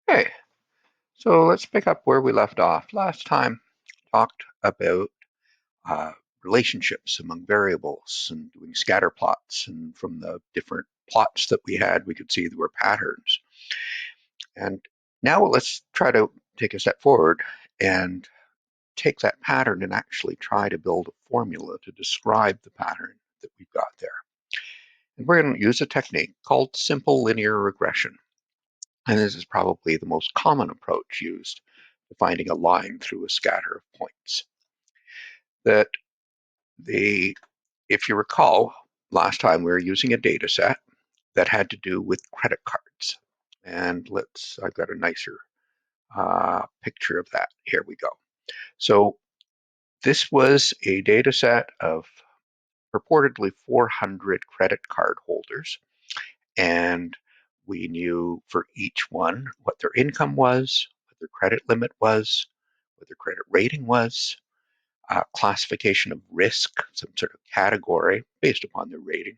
Okay, so let's pick up where we left off. Last time talked about uh, relationships among variables and doing scatter plots, and from the different plots that we had, we could see there were patterns. And now let's try to take a step forward and take that pattern and actually try to build a formula to describe the pattern that we've got there. And we're going to use a technique called simple linear regression. And this is probably the most common approach used to finding a line through a scatter of points. That if you recall, last time we were using a data set that had to do with credit cards. And I've got a nicer picture of that. Here we go. So this was a data set of purportedly 400 credit card holders. And we knew for each one what their income was, what their credit limit was, what their credit rating was, classification of risk, some sort of category based upon their rating,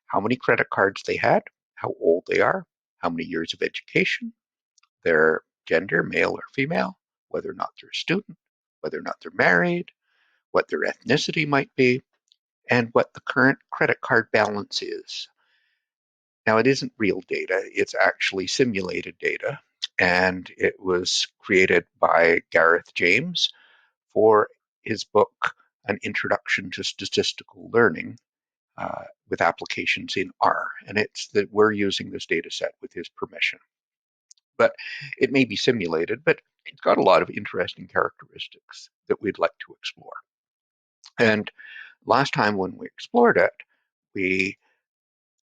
how many credit cards they had, how old they are, how many years of education, their gender, male or female, whether or not they're a student, whether or not they're married, what their ethnicity might be, and what the current credit card balance is. Now, it isn't real data, it's actually simulated data, and it was created by Gareth James for his book, An Introduction to Statistical Learning, with applications in R. And it's that we're using this data set with his permission. But it may be simulated, but it's got a lot of interesting characteristics that we'd like to explore. And last time when we explored it, we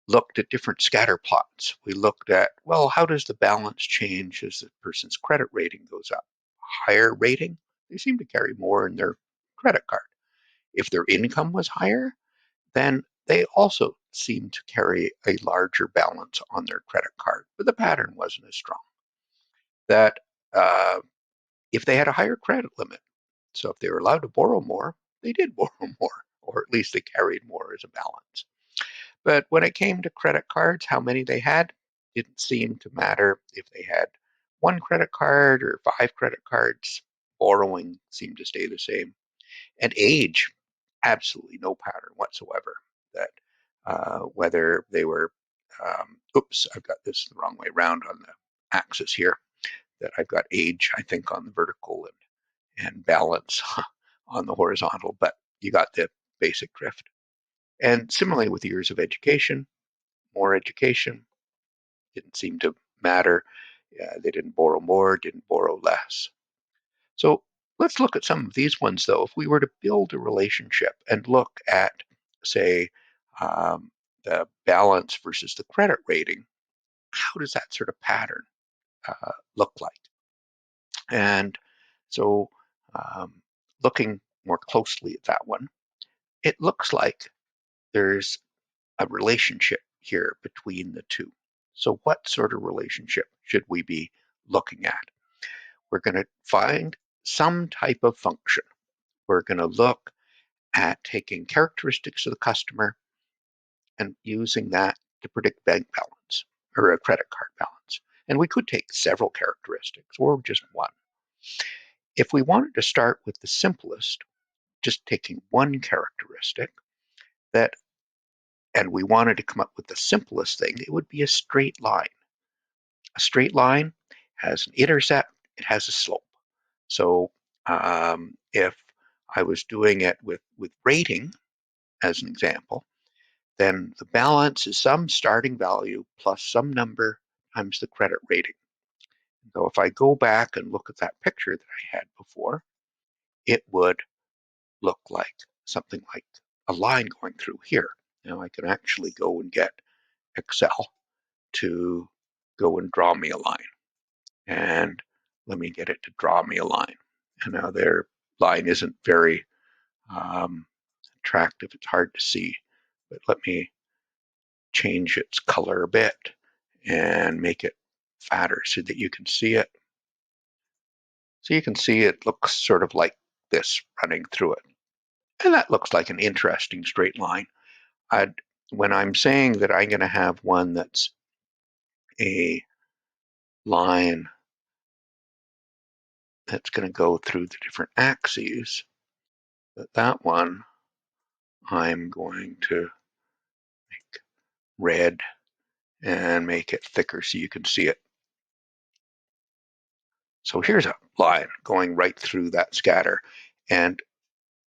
looked at different scatter plots. We looked at, well, how does the balance change as the person's credit rating goes up? Higher rating, they seem to carry more in their credit card. If their income was higher, then they also seem to carry a larger balance on their credit card, but the pattern wasn't as strong. That uh, if they had a higher credit limit, so if they were allowed to borrow more, they did borrow more, or at least they carried more as a balance. But when it came to credit cards, how many they had didn't seem to matter. If they had one credit card or five credit cards, borrowing seemed to stay the same. And age, absolutely no pattern whatsoever. That whether they were, oops, I've got this the wrong way around on the axis here, that I've got age, I think, on the vertical and balance on the horizontal, but you got the basic drift. And similarly with years of education, more education didn't seem to matter. They didn't borrow more, didn't borrow less. So let's look at some of these ones, though. If we were to build a relationship and look at, say, um, the balance versus the credit rating, how does that sort of pattern look like? And so, looking more closely at that one, it looks like there's a relationship here between the two. So, what sort of relationship should we be looking at? We're going to find some type of function. We're going to look at taking characteristics of the customer and using that to predict bank balance or a credit card balance. And we could take several characteristics or just one. If we wanted to start with the simplest, just taking one characteristic that, and we wanted to come up with the simplest thing, it would be a straight line. A straight line has an intercept, it has a slope. So if I was doing it with rating, as an example, then the balance is some starting value plus some number times the credit rating. So if I go back and look at that picture that I had before, it would look like something like a line going through here. Now I can actually go and get Excel to go and draw me a line. And let me get it to draw me a line. And now their line isn't very attractive. It's hard to see. But let me change its color a bit and make it fatter so that you can see it. So you can see it looks sort of like this running through it. And that looks like an interesting straight line. When I'm saying that I'm going to have one that's a line it's going to go through the different axes. But that one I'm going to make red and make it thicker so you can see it. So here's a line going right through that scatter. And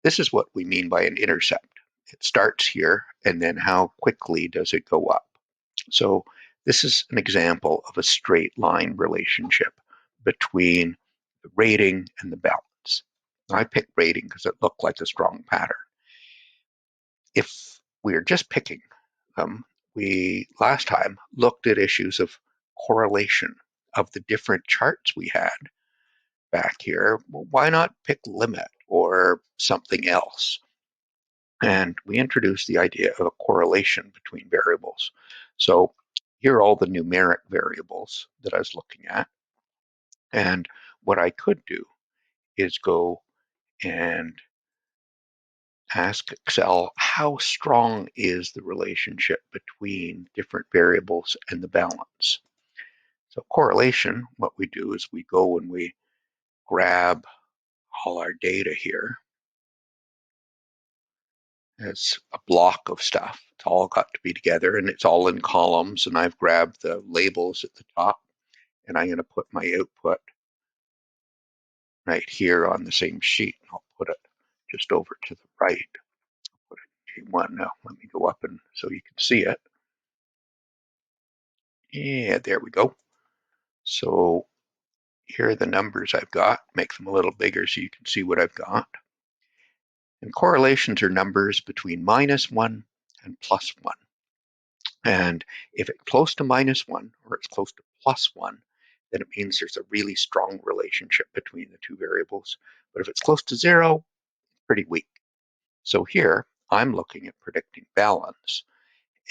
this is what we mean by an intercept. It starts here, and then how quickly does it go up? So this is an example of a straight line relationship between the rating and the balance. I picked rating because it looked like a strong pattern. If we're just picking them, we last time looked at issues of correlation of the different charts we had back here. Well, why not pick limit or something else? And we introduced the idea of a correlation between variables. So here are all the numeric variables that I was looking at. And what I could do is go and ask Excel, how strong is the relationship between different variables and the balance? So correlation, what we do is we go and we grab all our data here as a block of stuff. It's all got to be together and it's all in columns, and I've grabbed the labels at the top, and I'm going to put my output right here on the same sheet. I'll put it just over to the right. Put it in G1 now. Let me go up and so you can see it. Yeah, there we go. So here are the numbers I've got. Make them a little bigger so you can see what I've got. And correlations are numbers between -1 and +1. And if it's close to -1 or it's close to +1, then it means there's a really strong relationship between the two variables. But if it's close to 0, pretty weak. So here I'm looking at predicting balance.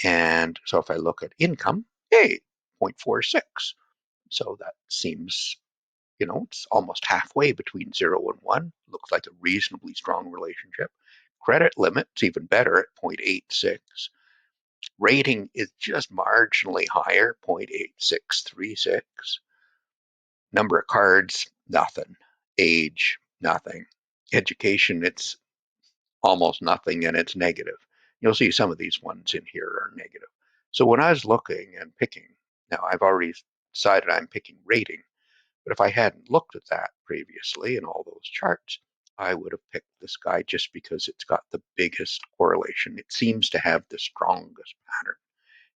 And so if I look at income, hey, 0.46. So that seems, it's almost halfway between 0 and 1. Looks like a reasonably strong relationship. Credit limit's even better at 0.86. Rating is just marginally higher, 0.8636. Number of cards, nothing. Age, nothing. Education, it's almost nothing, and it's negative. You'll see some of these ones in here are negative. So when I was looking and picking, now I've already decided I'm picking rating, but if I hadn't looked at that previously in all those charts, I would have picked this guy just because it's got the biggest correlation. It seems to have the strongest pattern.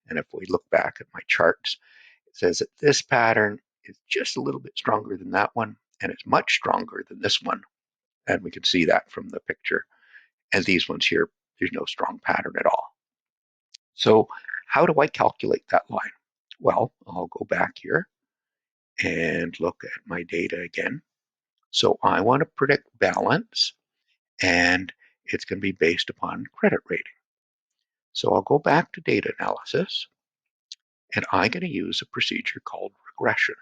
And if we look back at my charts, it says that this pattern is just a little bit stronger than that one, and it's much stronger than this one. And we can see that from the picture. And these ones here, there's no strong pattern at all. So how do I calculate that line? Well, I'll go back here and look at my data again. So I want to predict balance, and it's going to be based upon credit rating. So I'll go back to data analysis, and I'm going to use a procedure called regression.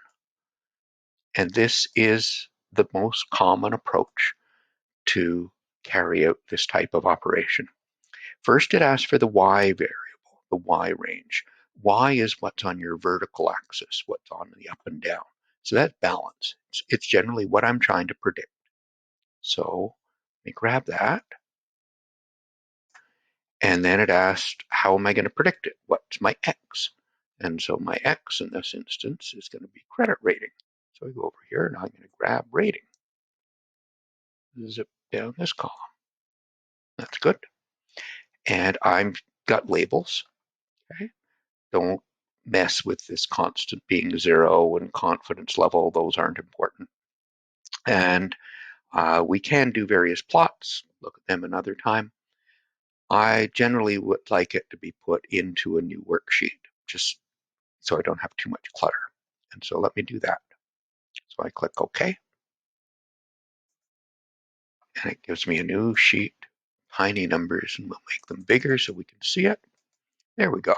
And this is the most common approach to carry out this type of operation. First, it asks for the y variable, the y range. Y is what's on your vertical axis, what's on the up and down. So that's balance. It's generally what I'm trying to predict. So let me grab that. And then it asked, how am I going to predict it? What's my x? And so my x in this instance is going to be credit rating. So I go over here and I'm going to grab rating. Zip down this column. That's good. And I've got labels. Okay. Don't mess with this constant being 0 and confidence level. Those aren't important. And we can do various plots. Look at them another time. I generally would like it to be put into a new worksheet, just so I don't have too much clutter. And so let me do that. So I click OK. And it gives me a new sheet, tiny numbers, and we'll make them bigger so we can see it. There we go.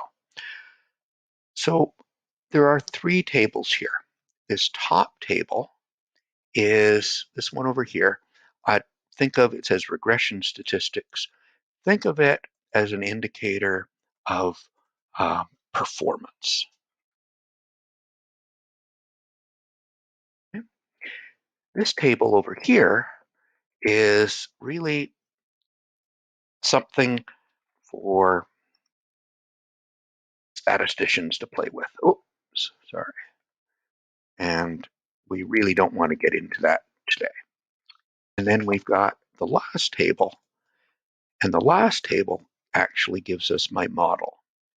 So there are 3 tables here. This top table is this one over here. I think of it as regression statistics. Think of it as an indicator of performance. Okay. This table over here is really something for statisticians to play with. Oops, sorry. And we really don't want to get into that today. And then we've got the last table. And the last table actually gives us my model,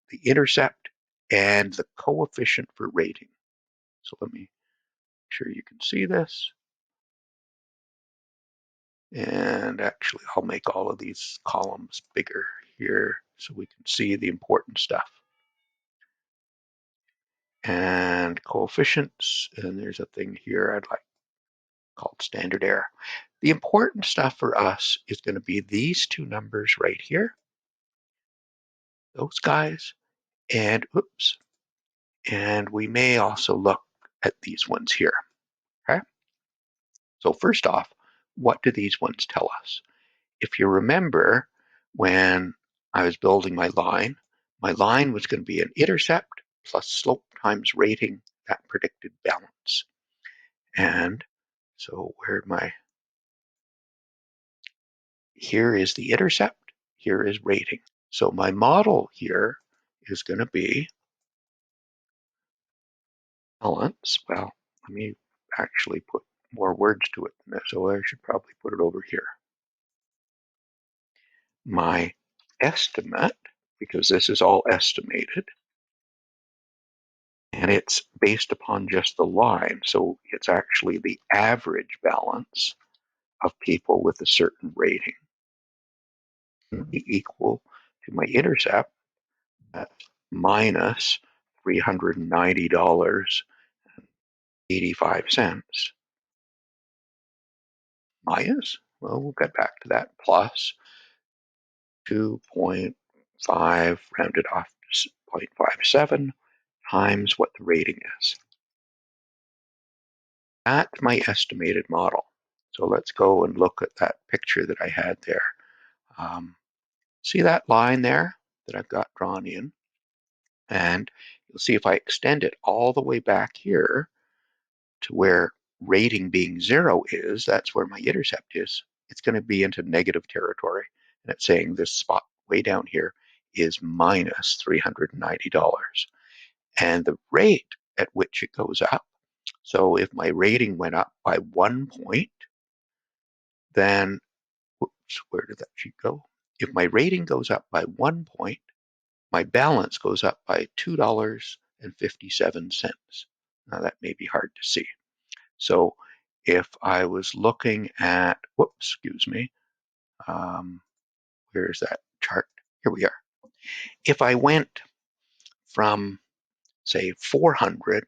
the intercept and the coefficient for rating. So let me make sure you can see this. And actually, I'll make all of these columns bigger here so we can see the important stuff. And coefficients, and there's a thing here I'd like called standard error. The important stuff for us is going to be these two numbers right here, those guys, and oops, and we may also look at these ones here. Okay. So first off, what do these ones tell us? If you remember, when I was building my line was going to be an intercept plus slope times rating that predicted balance. And so here is the intercept, here is rating. So my model here is going to be balance. Well, let me actually put more words to it than this, so I should probably put it over here. My estimate, because this is all estimated, and it's based upon just the line, so it's actually the average balance of people with a certain rating, be equal to my intercept at minus $390.85 minus, well, we'll get back to that, plus 2.5 rounded off to 0.57 times what the rating is. That's my estimated model. So let's go and look at that picture that I had there. See that line there that I've got drawn in? And you'll see if I extend it all the way back here to where rating being 0 is, that's where my intercept is. It's going to be into negative territory. And it's saying this spot way down here is minus $390. And the rate at which it goes up, so if my rating went up by 1 point, then, whoops, where did that sheet go? If my rating goes up by 1 point, my balance goes up by $2.57. Now that may be hard to see. So if I was looking at, whoops, excuse me, where's that chart? Here we are. If I went from, say, 400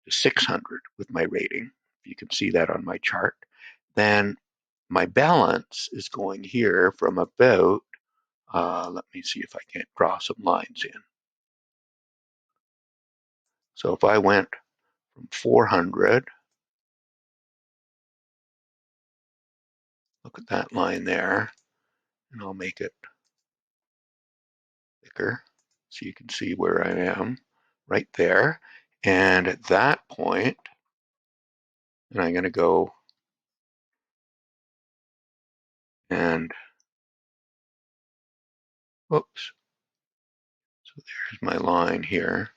to 600 with my rating, if you can see that on my chart, then my balance is going here from about, let me see if I can't draw some lines in. So if I went from 400, look at that line there, and I'll make it thicker so you can see where I am right there. And at that point, and I'm going to go and, whoops, so there's my line here.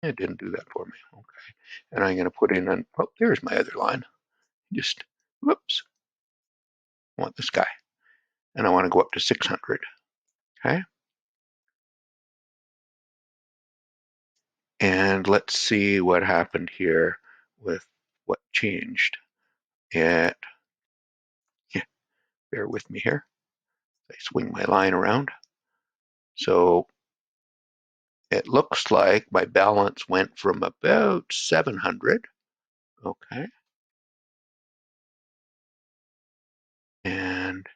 It didn't do that for me. Okay. And I'm going to put in, oh, there's my other line. Just, whoops, I want this guy. And I want to go up to 600. Okay. And let's see what happened here with what changed. Yeah, bear with me here. I swing my line around. So it looks like my balance went from about 700. Okay. And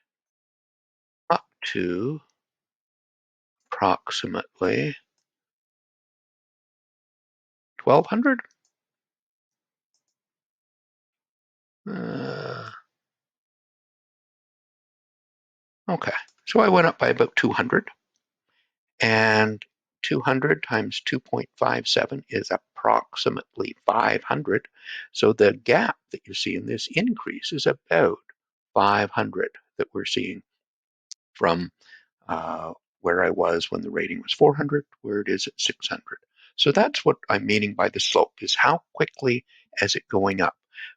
up to approximately 1200. Okay, so I went up by about 200. And 200 times 2.57 is approximately 500. So the gap that you see in this increase is about 500 that we're seeing from where I was when the rating was 400, where it is at 600. So that's what I'm meaning by the slope, is how quickly is it going up.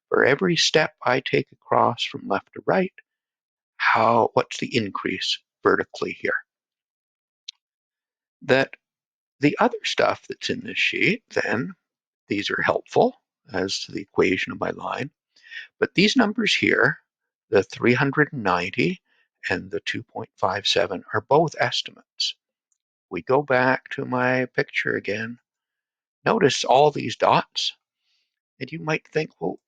For every step I take across from left to right, what's the increase vertically here? That the other stuff that's in this sheet, then, these are helpful as to the equation of my line. But these numbers here, the 390 and the 2.57, are both estimates. We go back to my picture again. Notice all these dots, and you might think, well,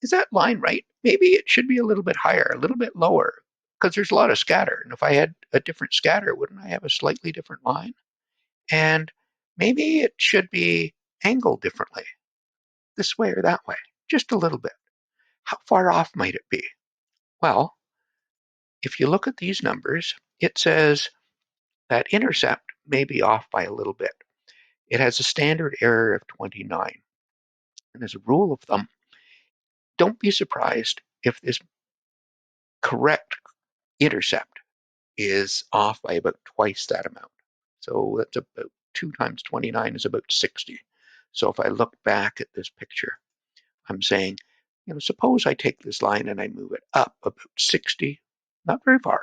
is that line right? Maybe it should be a little bit higher, a little bit lower, because there's a lot of scatter. And if I had a different scatter, wouldn't I have a slightly different line? And maybe it should be angled differently, this way or that way, just a little bit. How far off might it be? Well, if you look at these numbers, it says that intercept may be off by a little bit. It has a standard error of 29. And as a rule of thumb, don't be surprised if this correct intercept is off by about twice that amount. So that's about 2 times 29 is about 60. So if I look back at this picture, I'm saying, suppose I take this line and I move it up about 60, not very far,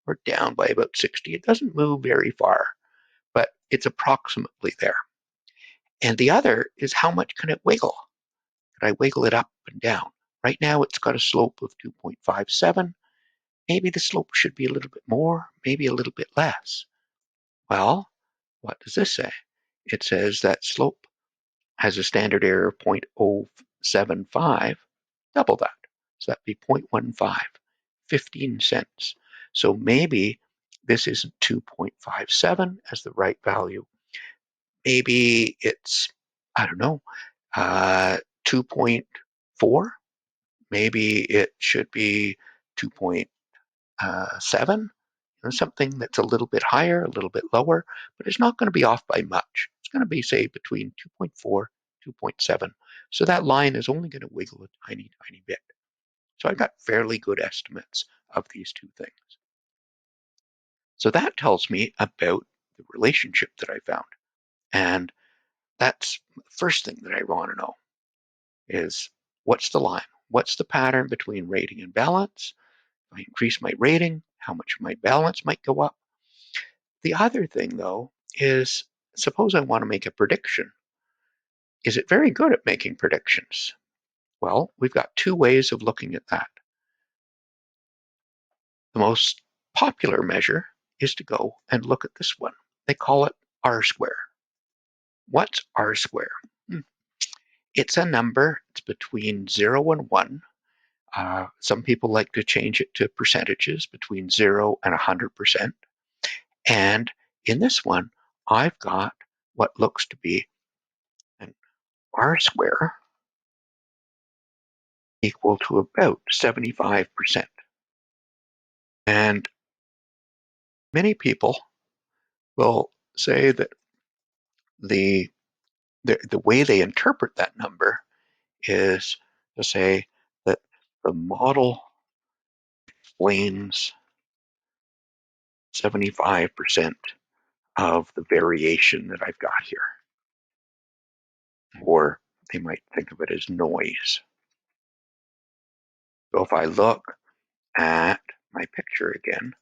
or down by about 60. It doesn't move very far, but it's approximately there. And the other is, how much can it wiggle? Can I wiggle it up and down? Right now it's got a slope of 2.57. Maybe the slope should be a little bit more, maybe a little bit less. Well, what does this say? It says that slope has a standard error of 0.075, double that. So that'd be 0.15, 15 cents. So maybe this isn't 2.57 as the right value. Maybe it's, I don't know, 2.4. Maybe it should be 2.7, something that's a little bit higher, a little bit lower, but it's not going to be off by much. It's going to be, say, between 2.4, 2.7. So that line is only going to wiggle a tiny, tiny bit. So I've got fairly good estimates of these two things. So that tells me about the relationship that I found. And that's the first thing that I want to know is, what's the line? What's the pattern between rating and balance? If I increase my rating, how much my balance might go up? The other thing, though, is, suppose I want to make a prediction. Is it very good at making predictions? Well, we've got two ways of looking at that. The most popular measure is to go and look at this one. They call it R square. What's R square? It's a number. It's between 0 and 1. Some people like to change it to percentages, between 0 and 100%. And in this one, I've got what looks to be an R square equal to about 75%. And many people will say that the way they interpret that number is to say that the model explains 75% of the variation that I've got here. Or they might think of it as noise. So if I look at my picture again,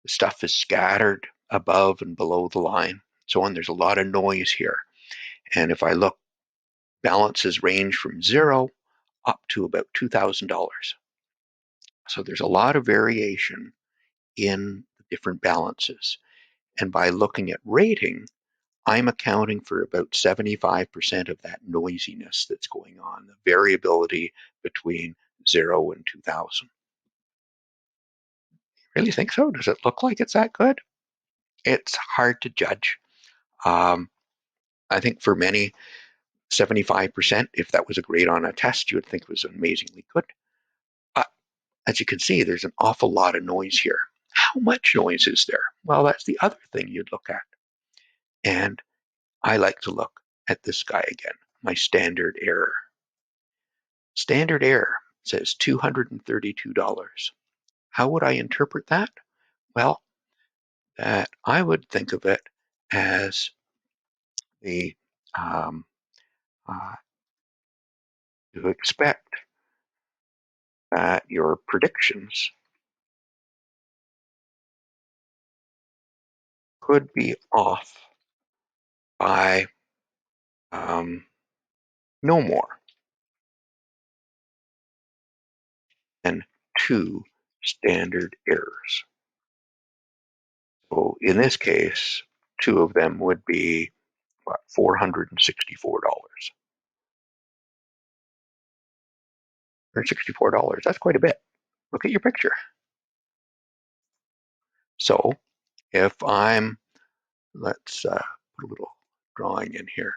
the stuff is scattered above and below the line, so on. There's a lot of noise here. And if I look, balances range from 0 up to about $2,000. So there's a lot of variation in the different balances. And by looking at rating, I'm accounting for about 75% of that noisiness that's going on, the variability between 0 and 2,000. Really think so? Does it look like it's that good? It's hard to judge. I think for many, 75%, if that was a grade on a test, you would think it was amazingly good. But as you can see, there's an awful lot of noise here. How much noise is there? Well, that's the other thing you'd look at. And I like to look at this guy again, my standard error. Standard error says $232. How would I interpret that? Well, that I would think of it as the to expect that your predictions could be off by no more than two standard errors. So in this case, two of them would be what, $464 or $64. That's quite a bit. Look at your picture. So if let's put a little drawing in here.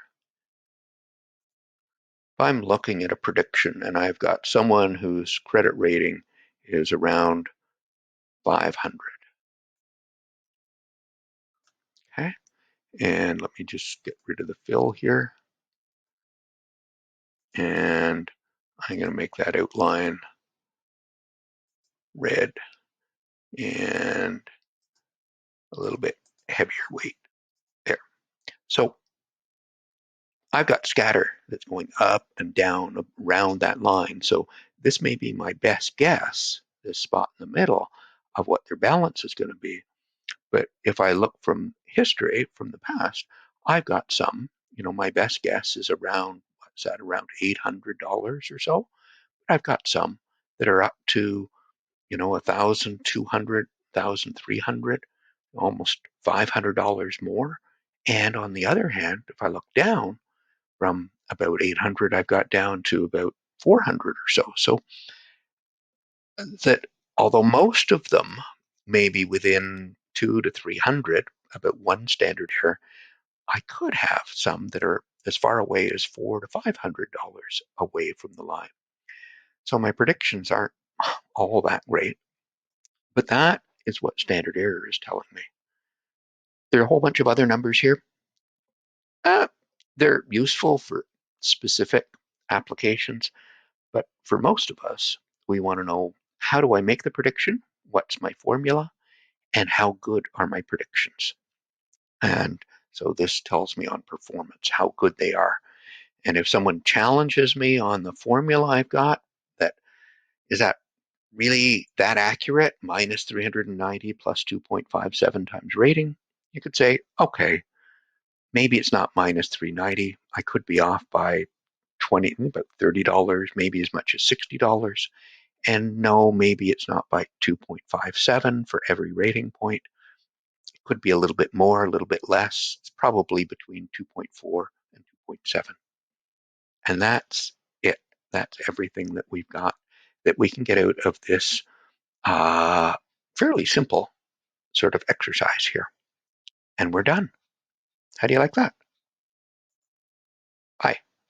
If I'm looking at a prediction and I've got someone whose credit rating is around 500, okay? And let me just get rid of the fill here. And I'm going to make that outline red and a little bit heavier weight there. So I've got scatter that's going up and down around that line. So this may be my best guess, this spot in the middle, of what their balance is going to be. But if I look from history, from the past, I've got some, my best guess is around, what's that, around $800 or so. I've got some that are up to, 1,200, 1,300, almost $500 more. And on the other hand, if I look down from about 800, I've got down to about 400 or so. So that although most of them may be within 2 to 300, about one standard error, I could have some that are as far away as $400 to $500 away from the line. So my predictions aren't all that great, but that is what standard error is telling me. There are a whole bunch of other numbers here. They're useful for specific applications, but for most of us, we want to know, how do I make the prediction? What's my formula? And how good are my predictions? And so this tells me on performance how good they are. And if someone challenges me on the formula I've got, that is that really that accurate, minus 390 plus 2.57 times rating, you could say, okay, maybe it's not minus 390. I could be off by about $30, maybe as much as $60. And no, maybe it's not by 2.57 for every rating point. It could be a little bit more, a little bit less. It's probably between 2.4 and 2.7. And that's it. That's everything that we've got that we can get out of this fairly simple sort of exercise here. And we're done. How do you like that? Bye.